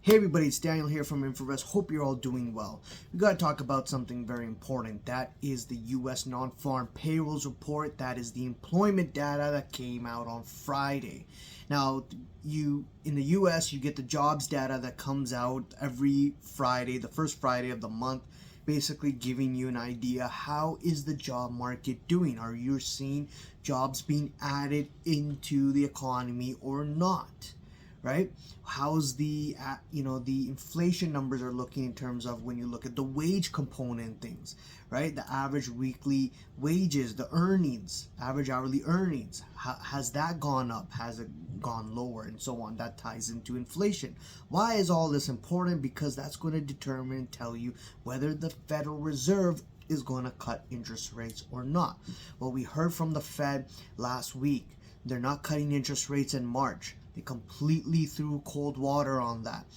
Hey everybody, it's Daniel here from InfoVest. Hope you're all doing well. We got to talk about something very important. That is the U.S. non-farm payrolls report. That is the employment data that came out on Friday. Now, in the U.S., you get the jobs data that comes out every Friday, the first Friday of the month, basically giving you an idea how is the job market doing. Are you seeing jobs being added into the economy or not? Right? How's the the inflation numbers are looking in terms of when you look at the wage component things, right? The average weekly wages, the earnings, average hourly earnings, has that gone up? Has it gone lower, and so on? That ties into inflation. Why is all this important? Because that's going to determine and tell you whether the Federal Reserve is going to cut interest rates or not. Well, we heard from the Fed last week. They're not cutting interest rates in March. They completely threw cold water on that.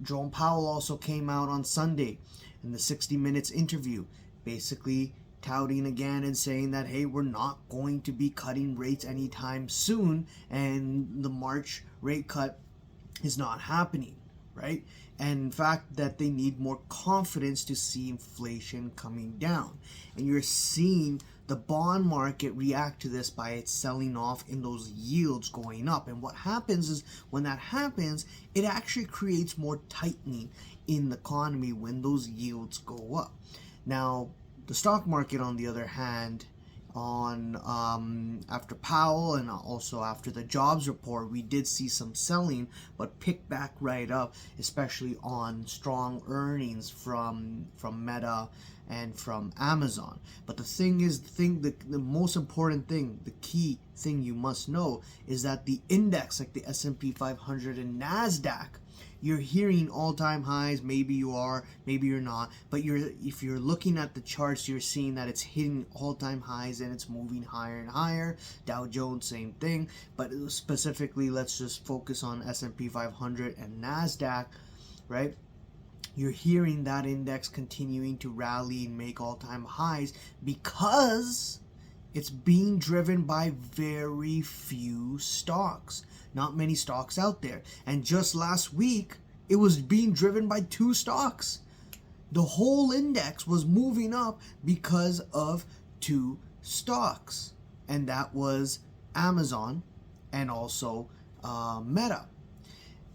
Jerome Powell also came out on Sunday in the 60 Minutes interview, basically touting again and saying that, hey, we're not going to be cutting rates anytime soon, and the March rate cut is not happening, right? And in fact, that they need more confidence to see inflation coming down. And you're seeing the bond market react to this by it selling off and those yields going up. And what happens is when that happens, it actually creates more tightening in the economy when those yields go up. Now, the stock market, on the other hand, after Powell and also after the jobs report, we did see some selling, but picked back right up, especially on strong earnings from Meta and from Amazon. But the thing is, the most important thing, the key thing you must know is that the index, like the S&P 500 and NASDAQ, you're hearing all-time highs. Maybe you are, maybe you're not, but if you're looking at the charts, you're seeing that it's hitting all-time highs and it's moving higher and higher. Dow Jones, same thing, but specifically, let's just focus on S&P 500 and NASDAQ, right? You're hearing that index continuing to rally and make all-time highs because it's being driven by very few stocks. Not many stocks out there. And just last week, it was being driven by 2 stocks. The whole index was moving up because of 2 stocks. And that was Amazon and also Meta.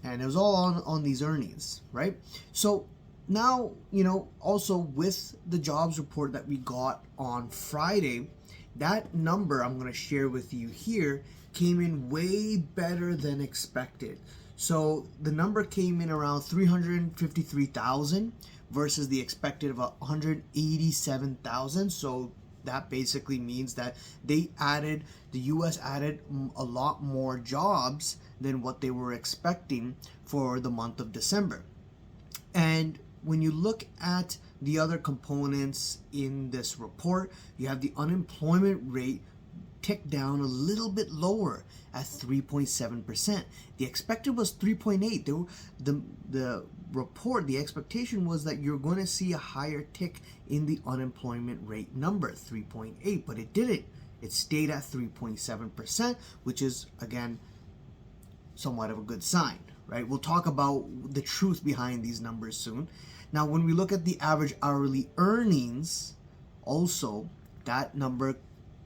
And it was all on these earnings, right? So now, also with the jobs report that we got on Friday, that number I'm going to share with you here came in way better than expected. So the number came in around 353,000 versus the expected of 187,000. So that basically means that the US added a lot more jobs than what they were expecting for the month of December. And when you look at the other components in this report, you have the unemployment rate ticked down a little bit lower at 3.7%. The expected was 3.8. The report, the expectation was that you're going to see a higher tick in the unemployment rate number, 3.8, but it didn't. It stayed at 3.7%, which is, again, somewhat of a good sign, right? We'll talk about the truth behind these numbers soon. Now, when we look at the average hourly earnings, also, that number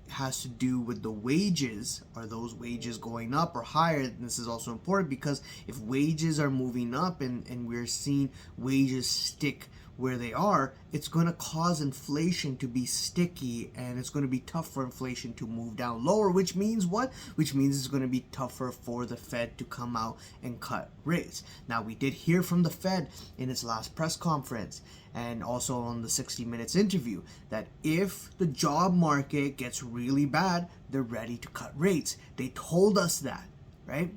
has to do with the wages. Are those wages going up or higher? And this is also important because if wages are moving up and we're seeing wages stick where they are, it's going to cause inflation to be sticky, and it's going to be tough for inflation to move down lower, which means what? Which means it's going to be tougher for the Fed to come out and cut rates. Now, we did hear from the Fed in its last press conference and also on the 60 Minutes interview that if the job market gets really bad, they're ready to cut rates. They told us that, right?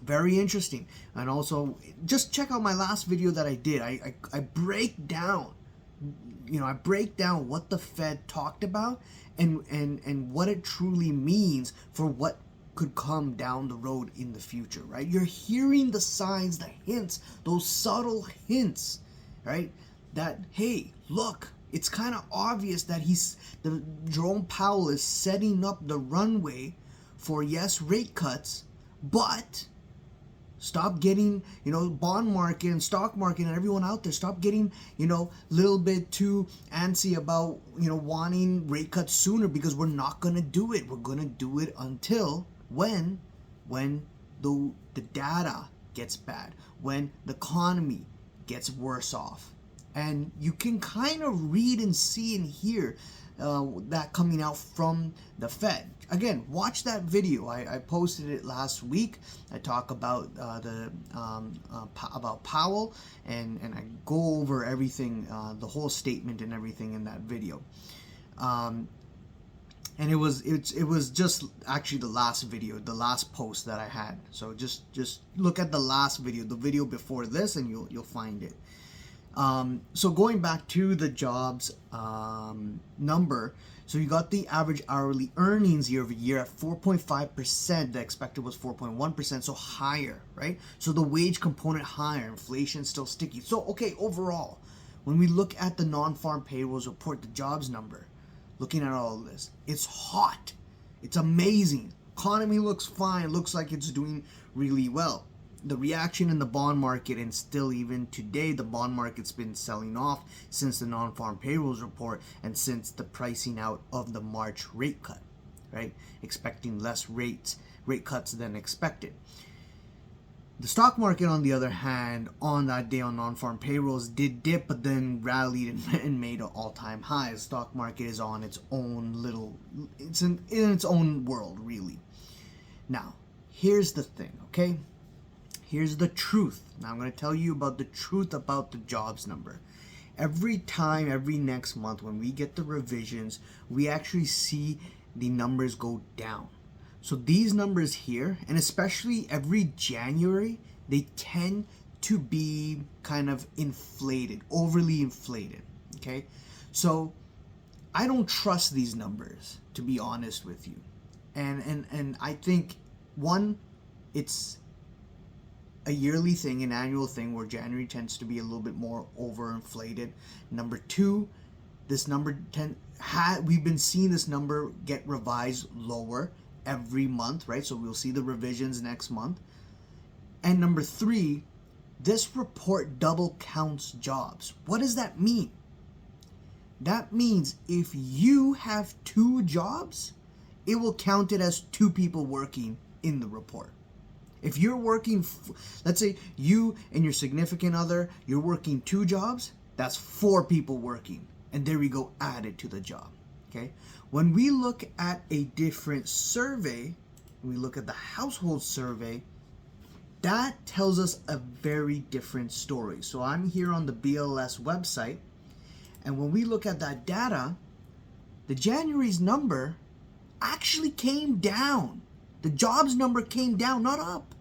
Very interesting. And also, just check out my last video that I did. I break down, I break down what the Fed talked about and what it truly means for what could come down the road in the future, right? You're hearing the signs, the hints, those subtle hints, right? That, hey, look, it's kind of obvious that Jerome Powell is setting up the runway for, yes, rate cuts, but Stop getting, bond market and stock market and everyone out there, stop getting, little bit too antsy about, wanting rate cuts sooner, because we're not going to do it. We're going to do it until when the data gets bad, when the economy gets worse off. And you can kind of read and see and hear that coming out from the Fed. Again, watch that video. I posted it last week. I talk about about Powell, and I go over everything, the whole statement and everything in that video. And it was just actually the last video, the last post that I had. So just look at the last video, the video before this, and you'll find it. So going back to the jobs number, so you got the average hourly earnings year over year at 4.5%. The expected was 4.1%, so higher, right? So the wage component higher, inflation still sticky. So okay, overall, when we look at the non-farm payrolls report, the jobs number, looking at all of this, it's hot. It's amazing. Economy looks fine. Looks like it's doing really well. The reaction in the bond market, and still even today, the bond market's been selling off since the non-farm payrolls report and since the pricing out of the March rate cut, right? Expecting less rate cuts than expected. The stock market, on the other hand, on that day on non-farm payrolls did dip, but then rallied and made an all-time high. The stock market is on its own it's in its own world, really. Now, here's the thing, okay? Here's the truth. Now I'm going to tell you about the truth about the jobs number. Every next month when we get the revisions, we actually see the numbers go down. So these numbers here, and especially every January, they tend to be kind of inflated, overly inflated, okay? So I don't trust these numbers, to be honest with you. And I think, one, it's a yearly thing, an annual thing, where January tends to be a little bit more overinflated. Number two, this number we've been seeing this number get revised lower every month, right? So we'll see the revisions next month. And number three, this report double counts jobs. What does that mean? That means if you have 2 jobs, it will count it as 2 people working in the report. If you're working, let's say you and your significant other, you're working 2 jobs, that's 4 people working. And there we go, added to the job, okay? When we look at a different survey, we look at the household survey, that tells us a very different story. So I'm here on the BLS website, and when we look at that data, the January's number actually came down. The jobs number came down, not up.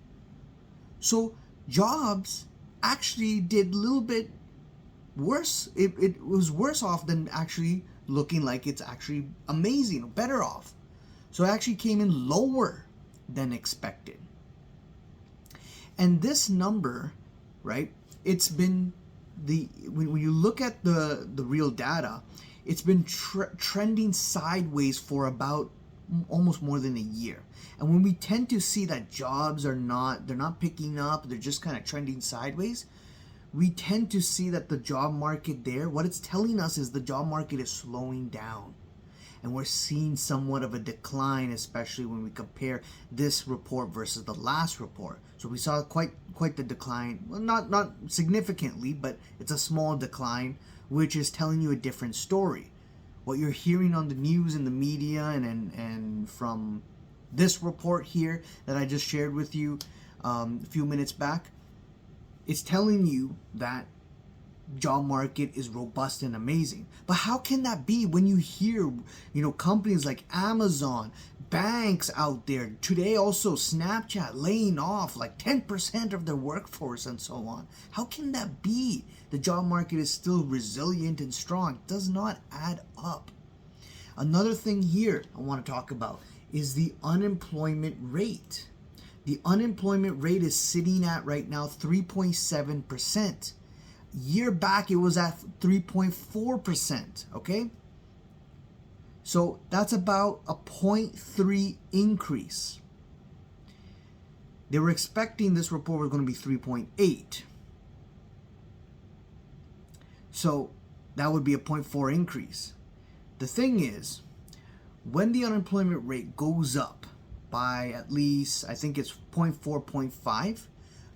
So jobs actually did a little bit worse. It was worse off than actually looking like it's actually amazing or better off. So it actually came in lower than expected. And this number, right, it's been when you look at the real data, it's been trending sideways for about almost more than a year. And when we tend to see that jobs they're not picking up, they're just kind of trending sideways, we tend to see that the job market there, what it's telling us is the job market is slowing down. And we're seeing somewhat of a decline, especially when we compare this report versus the last report. So we saw quite the decline. Well, not significantly, but it's a small decline, which is telling you a different story. What you're hearing on the news and the media and from this report here that I just shared with you a few minutes back, it's telling you that job market is robust and amazing. But how can that be when you hear, companies like Amazon, banks out there, today also Snapchat laying off like 10% of their workforce and so on? How can that be? The job market is still resilient and strong. It does not add up. Another thing here I want to talk about is the unemployment rate. The unemployment rate is sitting at right now 3.7%. Year back it was at 3.4%, okay? So that's about a 0.3 increase. They were expecting this report was going to be 3.8. So that would be a 0.4 increase. The thing is, when the unemployment rate goes up by at least, I think it's 0.4, 0.5,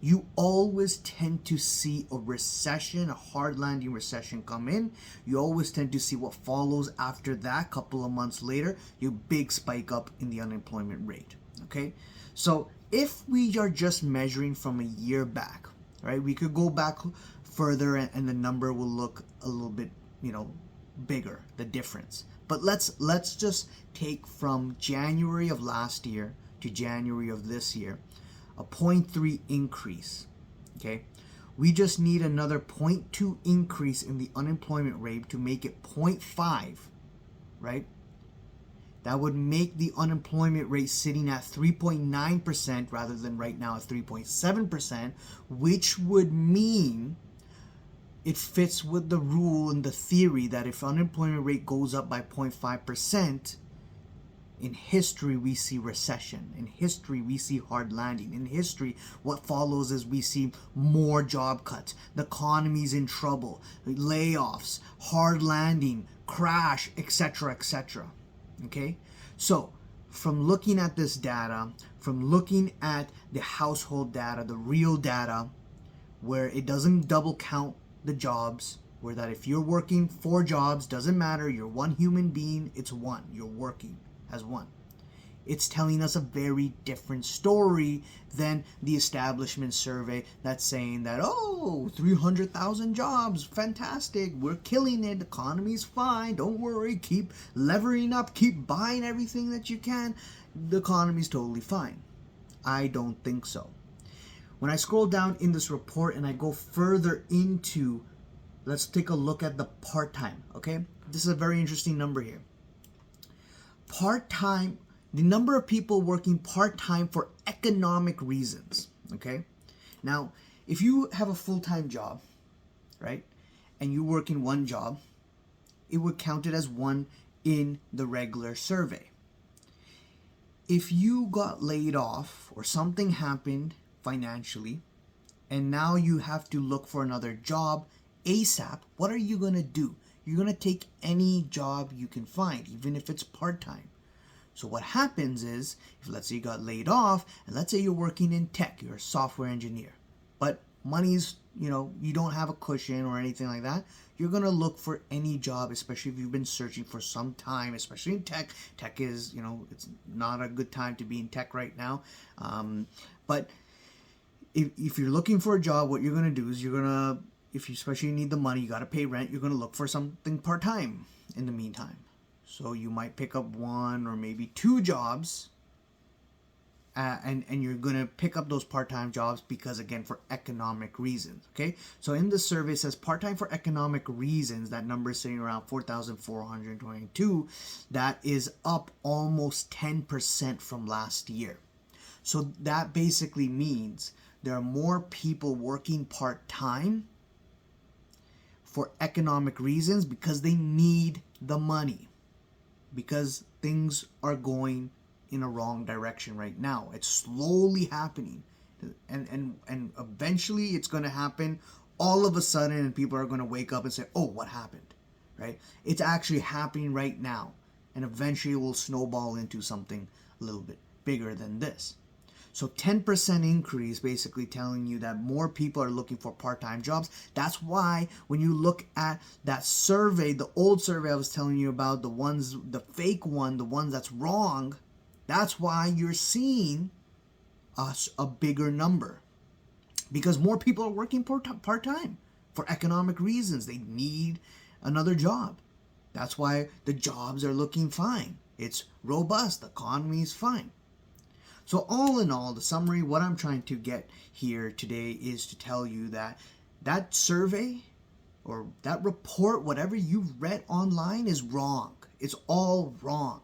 you always tend to see a recession, a hard landing recession come in. You always tend to see what follows after that, couple of months later, your big spike up in the unemployment rate. Okay? So if we are just measuring from a year back, right, we could go back further and the number will look a little bit, bigger, the difference. But let's just take from January of last year to January of this year, a 0.3 increase. Okay, we just need another 0.2 increase in the unemployment rate to make it 0.5, right? That would make the unemployment rate sitting at 3.9% rather than right now at 3.7%, which would mean it fits with the rule and the theory that if unemployment rate goes up by 0.5%, in history we see recession. In history we see hard landing. In history what follows is we see more job cuts. The economy's in trouble. Layoffs, hard landing, crash, etc., etc. Okay? So, from looking at this data, from looking at the household data, the real data, where it doesn't double count the jobs, where that if you're working 4 jobs, doesn't matter, you're one human being, it's one. You're working as one. It's telling us a very different story than the establishment survey that's saying that, 300,000 jobs, fantastic, we're killing it, the economy's fine, don't worry, keep levering up, keep buying everything that you can, the economy's totally fine. I don't think so. When I scroll down in this report and I go further into, let's take a look at the part-time, okay? This is a very interesting number here. Part-time, the number of people working part-time for economic reasons, okay? Now, if you have a full-time job, right, and you work in one job, it would count it as one in the regular survey. If you got laid off or something happened financially, and now you have to look for another job ASAP, what are you going to do? You're going to take any job you can find, even if it's part-time. So what happens is, if let's say you got laid off, and let's say you're working in tech, you're a software engineer, but money's, you don't have a cushion or anything like that, you're going to look for any job, especially if you've been searching for some time, especially in tech. Tech is, it's not a good time to be in tech right now. But if you're looking for a job, what you're going to do is if you especially need the money, you got to pay rent, you're going to look for something part-time in the meantime. So you might pick up 1 or maybe 2 jobs, and you're going to pick up those part-time jobs because, again, for economic reasons, okay? So in the survey, it says part-time for economic reasons. That number is sitting around 4,422. That is up almost 10% from last year. So that basically means there are more people working part-time for economic reasons because they need the money, because things are going in a wrong direction right now. It's slowly happening, and eventually it's going to happen all of a sudden, and people are going to wake up and say, oh, what happened, right? It's actually happening right now, and eventually it will snowball into something a little bit bigger than this. So 10% increase, basically telling you that more people are looking for part-time jobs. That's why when you look at that survey, the old survey I was telling you about, the fake one, the one that's wrong, that's why you're seeing a bigger number. Because more people are working part-time for economic reasons. They need another job. That's why the jobs are looking fine. It's robust. The economy is fine. So all in all, the summary, what I'm trying to get here today is to tell you that that survey or that report, whatever you've read online, is wrong. It's all wrong.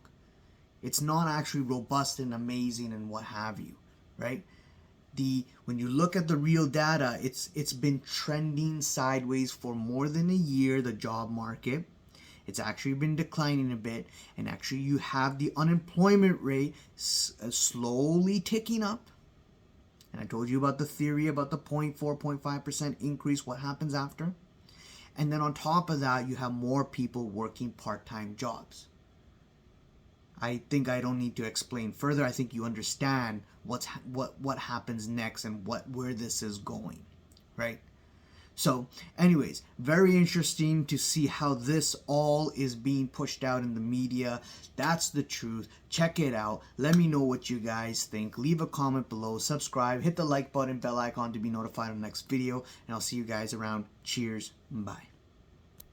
It's not actually robust and amazing and what have you, right? When you look at the real data, it's been trending sideways for more than a year, the job market. It's actually been declining a bit, and actually you have the unemployment rate slowly ticking up, And I told you about the theory about the 0.4, 0.5% increase, what happens after. And then on top of that, you have more people working part-time jobs. I think I don't need to explain further. I think you understand what happens next and where this is going, right? So, anyways, very interesting to see how this all is being pushed out in the media. That's the truth. Check it out. Let me know what you guys think. Leave a comment below. Subscribe. Hit the like button, bell icon to be notified of the next video. And I'll see you guys around. Cheers. Bye.